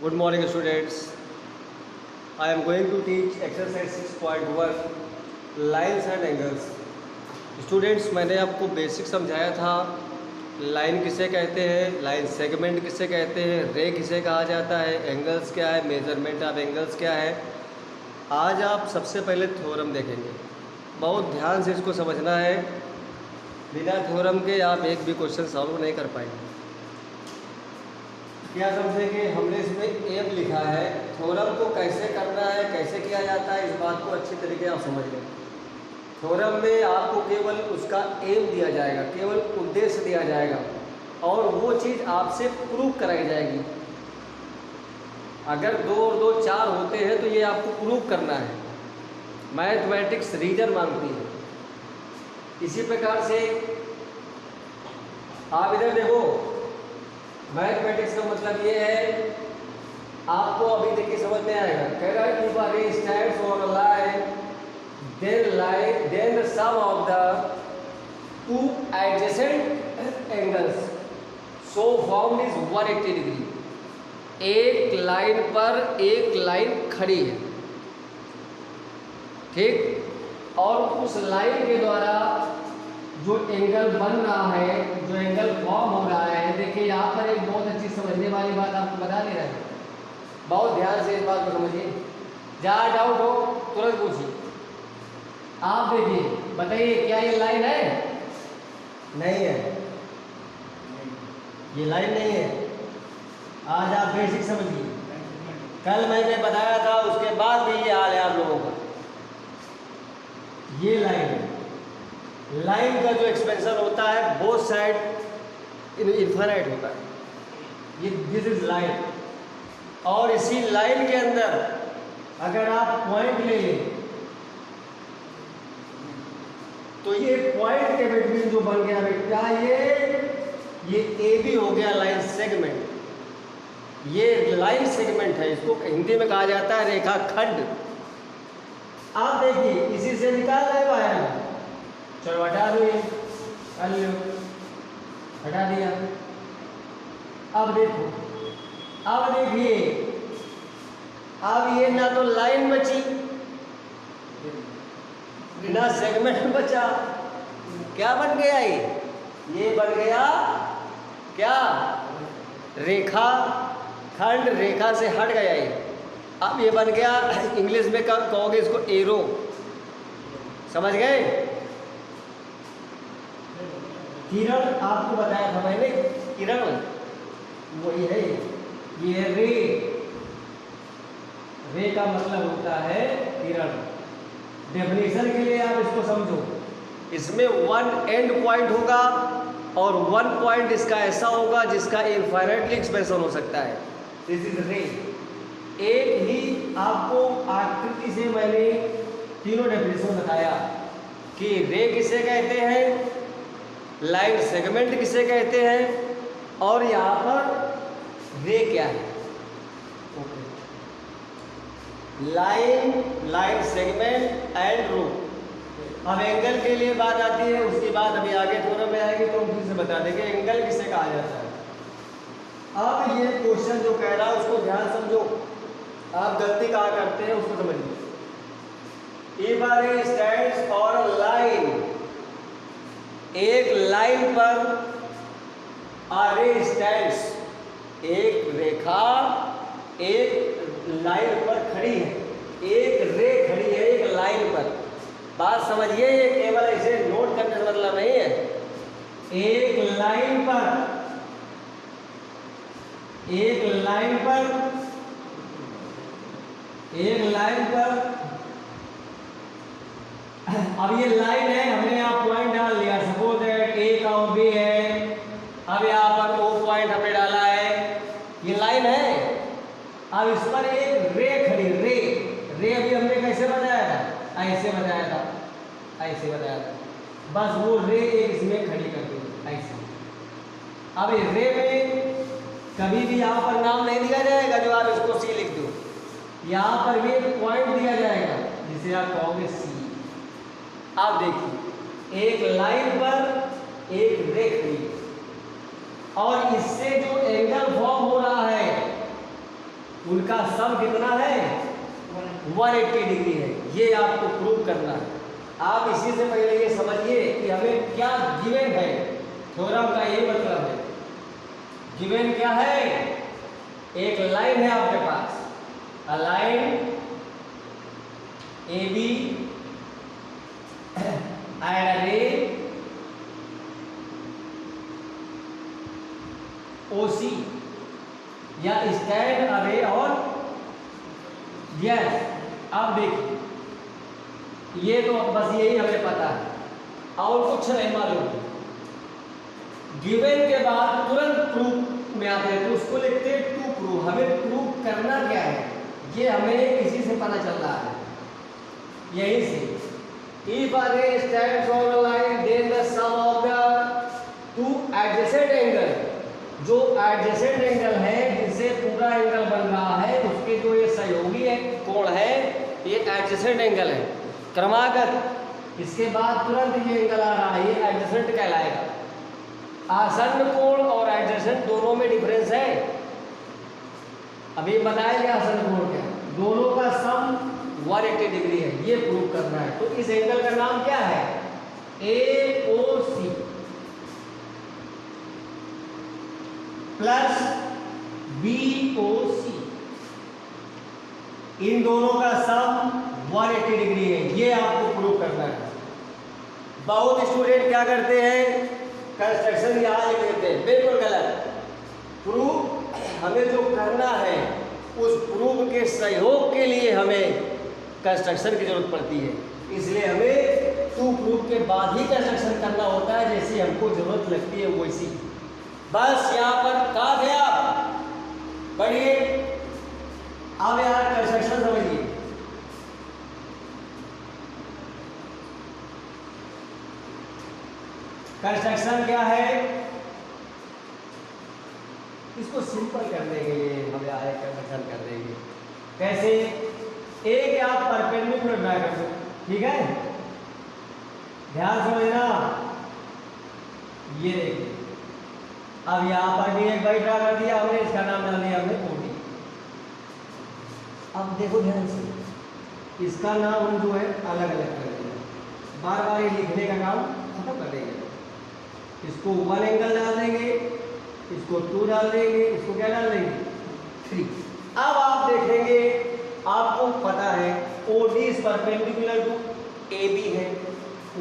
Good morning students. I am going to teach exercise 6.1 lines and angles. Students मैंने आपको basic समझाया था line किसे कहते हैं, लाइन सेगमेंट किसे कहते हैं, रे किसे कहा जाता है, एंगल्स क्या है, मेजरमेंट ऑफ एंगल्स क्या है। आज आप सबसे पहले थ्योरम देखेंगे। बहुत ध्यान से इसको समझना है, बिना थ्योरम के आप एक भी क्वेश्चन सॉल्व नहीं कर पाएंगे। क्या समझेंगे, हमने इसमें एम लिखा है, थ्योरम को कैसे करना है, कैसे किया जाता है, इस बात को अच्छी तरीके आप समझ लें। थ्योरम में आपको केवल उसका एम दिया जाएगा, केवल उद्देश्य दिया जाएगा और वो चीज़ आपसे प्रूव कराई जाएगी। अगर 2 और 2 4 होते हैं तो ये आपको प्रूव करना है। मैथमेटिक्स रीजन मांगती है। इसी प्रकार से आप इधर देखो, मैथमेटिक्स का मतलब ये है, आपको अभी देखिए समझ में आएगा। कह रहा है इफ अ रे stands on a line then the sum of the two adjacent angles so formed is 180 degree. एक लाइन पर एक लाइन खड़ी है, ठीक, और उस लाइन के द्वारा जो एंगल बन रहा है, जो एंगल फॉर्म हो रहा है, देखिए यहाँ पर एक बहुत अच्छी समझने वाली बात आपको बता दे रहा है। बहुत ध्यान से इस बात को समझिए, जहाँ डाउट हो तुरंत पूछिए। आप देखिए, बताइए क्या ये लाइन है? नहीं है, ये लाइन नहीं है। आज आप बेसिक समझिए। कल मैंने बताया था, उसके बाद भी ये हाल है आप लोगों का। ये लाइन है। लाइन का जो एक्सपेंशन होता है बोथ साइड इनफाइनाइट होता है। ये दिस इज लाइन, और इसी लाइन के अंदर अगर आप पॉइंट ले लें तो ये पॉइंट के बिटवीन जो बन गया बेटा, ये ए बी हो गया लाइन सेगमेंट। ये लाइन सेगमेंट है, इसको हिंदी में कहा जाता है रेखाखंड। आप देखिए, इसी से निकाल रहे बाहर। चलो हटा दो, ये कर लो, हटा दिया। अब देखो, अब देखिए, अब ये ना तो लाइन बची ना सेगमेंट बचा। क्या बन गया? ये बन गया क्या? रेखा खंड। रेखा से हट गया ये। अब ये बन गया, इंग्लिश में कहोगे इसको एरो। समझ गए? किरण आपको बताया था मैंने, किरण वही है। ये रे का मतलब होता है किरण। डेफिनेशन के लिए आप इसको समझो, इसमें 1 एंड पॉइंट होगा और 1 पॉइंट इसका ऐसा होगा जिसका इनफाइनाइटली एक्सप्रेशन हो सकता है। दिस इज रे। एक ही आपको आकृति से मैंने तीनों डेफिनेशन बताया कि रे किसे कहते हैं, लाइन सेगमेंट किसे कहते हैं, और यहाँ पर रे क्या है। लाइन सेगमेंट एंड रो। अब एंगल के लिए बात आती है, उसकी बात अभी आगे थ्योरम में आएगी तो हम फिर से बता देंगे एंगल किसे कहा जाता है। अब ये क्वेश्चन जो कह रहा है उसको ध्यान समझो, आप गलती कहाँ करते हैं उसको समझिए। इफ अ रे स्टैंड्स ऑन अ लाइन, एक लाइन पर अ रे स्टैंड्स, एक रेखा एक लाइन पर खड़ी है, एक रे खड़ी है एक लाइन पर। बात समझिए, ये केवल ऐसे नोट करने का मतलब नहीं है। एक लाइन पर अब ये लाइन है, हमने यहाँ पॉइंट डाल लिया। सपोज दैट ए का बी है। अब यहाँ पर ओ पॉइंट हमने डाला है, ये लाइन है। अब इस पर एक रे खड़ी, रे अभी हमने कैसे बताया था? ऐसे बताया था, ऐसे बताया था। बस वो रे एक इसमें खड़ी कर दी ऐसे। अब इस रे में कभी भी यहाँ पर नाम नहीं दिया जाएगा जो आप इसको सी लिख दो। यहाँ पर भी एक पॉइंट दिया जाएगा जिसे आप कहोगे सी। आप देखिए, एक लाइन पर एक रे खड़ी और इससे जो एंगल फॉर्म हो रहा है उनका सम कितना है 180 डिग्री है। ये आपको प्रूव करना है। आप इसी से पहले ये समझिए कि हमें क्या गिवन है। थ्योरम का ये मतलब है, गिवन क्या है, एक लाइन है आपके पास, a line A B and a ray OC या स्टैंड अरे और यस। अब देखिए, ये तो बस यही हमें पता है और कुछ नहीं मालूम। गिवन के बाद तुरंत प्रूफ में आते हैं तो उसको लिखते हैं टू प्रूफ। हमें प्रूफ करना क्या है ये हमें इसी से पता चल रहा है, यही से। If a ray stands on a line, then the sum of the two adjacent angle, जो एडजेसेंट एंगल है जिससे पूरा एंगल बन रहा है उसके जो ये सहयोगी है कोण है ये एडजेसेंट एंगल है क्रमागत। इसके बाद तुरंत ये एंगल आ रहा है, ये एडजेसेंट कहलाएगा। आसन्न कोण और एडजेसेंट दोनों में डिफरेंस है, अभी बताया गया आसन्न कोण क्या, दोनों का सम 180 डिग्री है, ये प्रूव करना है। तो इस एंगल का नाम क्या है, AOC प्लस BOC, इन दोनों का सम 180 डिग्री है, ये आपको प्रूव करना है। बहुत स्टूडेंट क्या करते हैं, कंस्ट्रक्शन यहां लिख देते हैं, बिल्कुल गलत। प्रूफ हमें जो करना है उस प्रूफ के सहयोग के लिए हमें कंस्ट्रक्शन की जरूरत पड़ती है, इसलिए हमें टू प्रूफ के बाद ही कंस्ट्रक्शन करना होता है, जैसी हमको जरूरत लगती है वैसी। बस यहाँ पर कहा थे आप पढ़िए। अब यार कंस्ट्रक्शन समझिए, कंस्ट्रक्शन क्या है, इसको सिंपल करने के लिए हम आए कंस्ट्रक्शन कर देंगे। कैसे, एक आप परपेंडिकुलर ड्रा कर दो, ठीक है, ध्यान समझना। ये देखिए, अब यहां पर भी एक बाई ड्रा कर दिया हमने, इसका नाम डाल दिया हमने OD। अब देखो ध्यान से, इसका नाम हम जो है अलग अलग कर देंगे, बार बार ये लिखने का काम खत्म कर देंगे। इसको 1 एंगल डाल देंगे, इसको 2 डाल देंगे, इसको क्या डाल देंगे 3। अब आप देखेंगे, आपको पता है OD is perpendicular to AB है,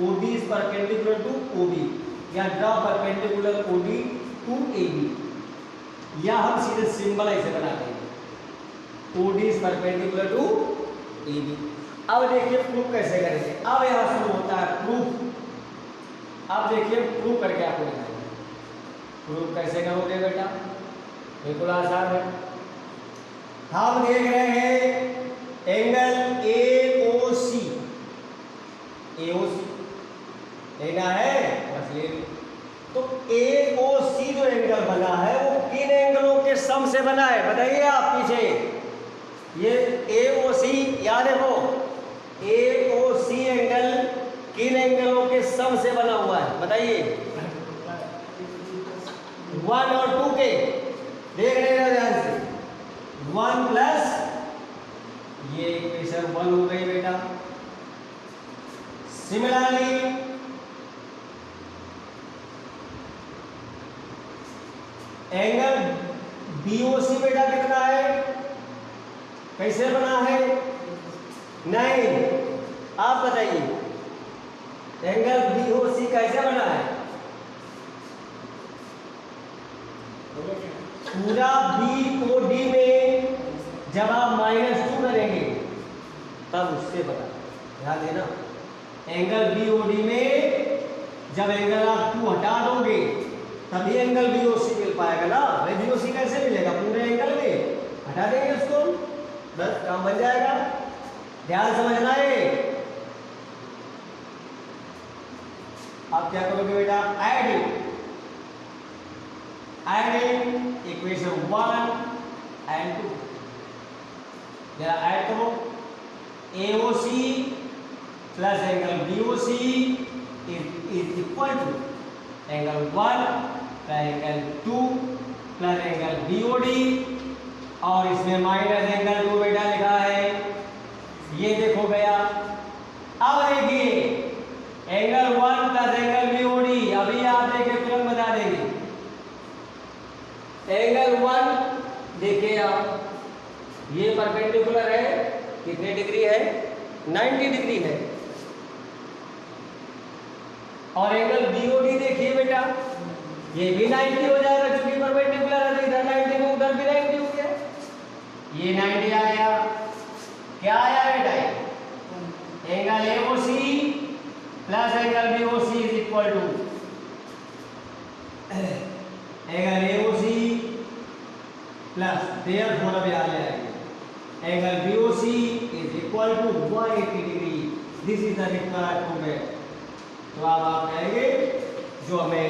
OD is perpendicular to OB, या draw perpendicular OD to AB, या हम सीधे सिंबल ऐसे बना देंगे OD is perpendicular to AB। अब देखिए प्रूफ कैसे करेंगे, अब यहां शुरू होता है प्रूफ। अब देखिए प्रूफ करके आपको दिखाएंगे, प्रूफ कैसे करोगे बेटा, बिल्कुल आसान है। हम देख रहे हैं एंगल AOC, AOC लेना है बस ले लो। तो AOC जो एंगल बना है वो किन एंगलों के सम से बना है बताइए आप पीछे। ये AOC याद रखो, AOC एंगल किन एंगलों के सम से बना हुआ है बताइए, 1 और 2 के। देख रहे हैं ध्यान से, 1 प्लस ये इक्वेशन 1 हो गई बेटा। सिमिलरली एंगल BOC बेटा कितना है, कैसे बना है 9। आप बताइए एंगल BOC कैसे बना है, पूरा BOD में जब आप -2 करेंगे तब उससे बना, ध्यान देना। एंगल BOD में जब एंगल आप 2 हटा दोगे तभी एंगल BOC मिल पाएगा ना। भाई BOC कैसे मिलेगा, पूरे एंगल में हटा देंगे उसको, बस काम बन जाएगा। ध्यान समझना है। आप क्या करोगे बेटा, एडिंग इक्वेशन 1 एंड 2, जरा ऐड करो। AOC plus angle BOC is equal to angle 1 plus angle 2 plus angle BOD और इसमें माइनस एंगल 2 बेटा लिखा है, ये देखो गया। अब देखिए एंगल 1 प्लस एंगल बीओडी, अभी आप देखिए तुरंत बता देंगे। एंगल 1 देखिए आप, ये परपेंडिकुलर है, कितने डिग्री है? 90 डिग्री है। और एंगल बीओडी देखिए बेटा, ये भी 90 हो जाएगा क्योंकि परपेंडिकुलर है, इधर 90 में उधर भी 90 हो गया, ये 90 आ गया। क्या आया बेटा? Angle AOC plus angle BOC is equal to angle AOC plus therefore अब आ जाएगा angle BOC is equal to 180 degree. This is the required proof. तो अब आप कहेंगे जो हमें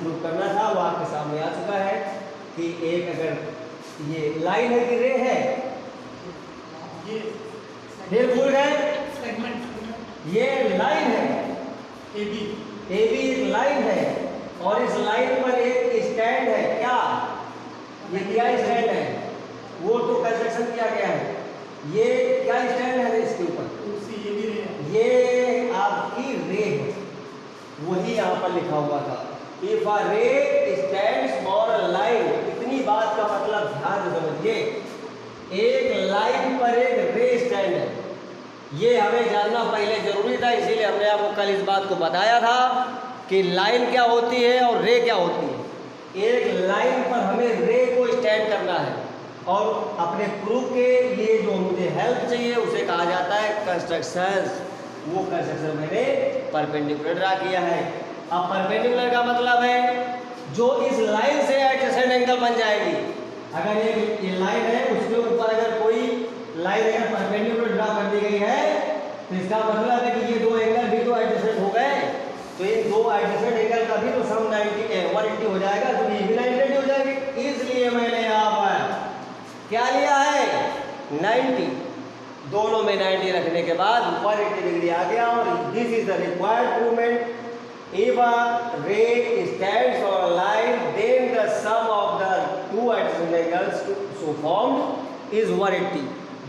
प्रूव करना था वो आपके सामने आ चुका है कि एक अगर ये लाइन है कि रे है, ये भूल गए, ये लाइन है, AB एक लाइन है और इस लाइन पर एक स्टैंड है। क्या ये क्या स्टैंड है? वो तो कंस्ट्रक्शन किया गया है, ये क्या स्टैंड है इसके ऊपर? ये आपकी रे है, वही यहाँ पर लिखा हुआ था, इफ अ रे स्टैंड्स फॉर अ लाइन। इतनी बात का मतलब ध्यान से समझिए, एक लाइन पर एक रे स्टैंड है, ये हमें जानना पहले जरूरी था, इसीलिए हमने आपको कल इस बात को बताया था कि लाइन क्या होती है और रे क्या होती है। एक लाइन पर हमें रे को स्टैंड करना है और अपने प्रूफ के लिए जो मुझे हेल्प चाहिए उसे कहा जाता है कंस्ट्रक्शन। वो कंस्ट्रक्शन मैंने परपेंडिकुलर ड्रा किया है। अब परपेंडिकुलर का मतलब है जो इस लाइन से एडजेसेंट एंगल बन जाएगी। अगर ये लाइन है उसके ऊपर अगर कोई लाइन अगर परपेंडिकुलर ड्रा कर दी गई है तो इसका मतलब है कि ये दो एंगल भी तो एडजेसेंट हो गए, तो इन दो एडजेसेंट एंगल का भी तो सम 180 हो जाएगा, तो ये भी 90 हो जाएगी। इसलिए मैंने यहाँ पर क्या लिया है? 90, दोनों में 90 रखने के बाद 180 डिग्री आ गया। और this is the required provement. If a ray stands on a line, then the sum of the two adjacent angles so formed is 180.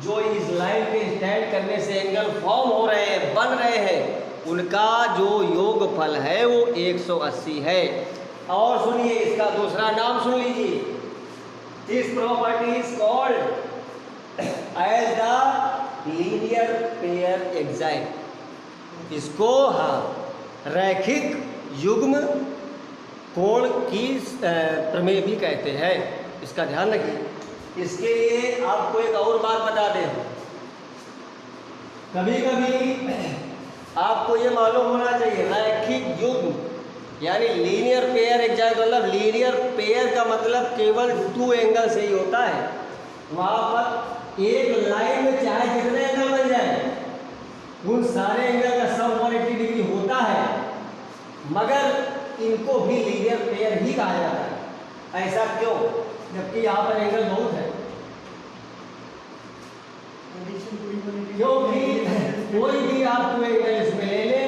जो इस लाइन पे स्टैंड करने से एंगल फॉर्म हो रहे हैं, बन रहे हैं, उनका जो योगफल है वो 180 है। और सुनिए इसका दूसरा नाम सुन लीजिए, this property is called as the linear pair axiom. इसको हाँ रैखिक युग्म कोण की प्रमेय भी कहते हैं, इसका ध्यान रखिए। इसके लिए आपको एक और बात बता दें, कभी कभी आपको ये मालूम होना चाहिए रैखिक युग्म यानी लीनियर पेयर एग्जाइट, मतलब लीनियर पेयर का मतलब केवल 2 एंगल से ही होता है। वहाँ पर एक लाइन में चाहे जितने एंगल बन जाए उन सारे एंगल का सम 180 डिग्री होता है, मगर इनको भी लीनियर पेयर ही कहा जाता है। ऐसा क्यों? जबकि यहाँ पर एंगल बहुत है। क्योंकि कोई भी आप 2 एंगल इसमें ले ले,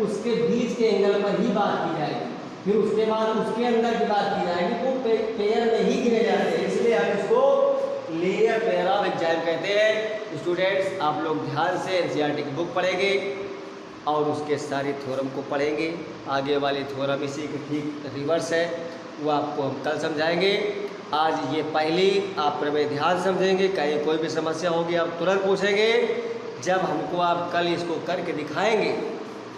उसके बीच के एंगल पर ही बात की जाएगी, फिर उसके बाद उसके अंदर की बात की जाएगी, वो पेयर में ही गिने जाते हैं। इसलिए हम इसको लीनियर पेयर ऑफ एग्जाइट कहते हैं। स्टूडेंट्स आप लोग ध्यान से एनसीईआरटी की बुक पढ़ेंगे और उसके सारी थ्योरम को पढ़ेंगे। आगे वाली थ्योरम इसी के ठीक रिवर्स है, वो आपको हम कल समझाएंगे। आज ये पहली आप प्रमेय ध्यान समझेंगे, कहीं कोई भी समस्या होगी आप तुरंत पूछेंगे। जब हमको आप कल इसको करके दिखाएंगे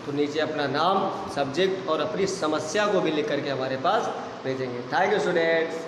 तो नीचे अपना नाम, सब्जेक्ट और अपनी समस्या को भी लिख करके हमारे पास भेजेंगे। Thank you students.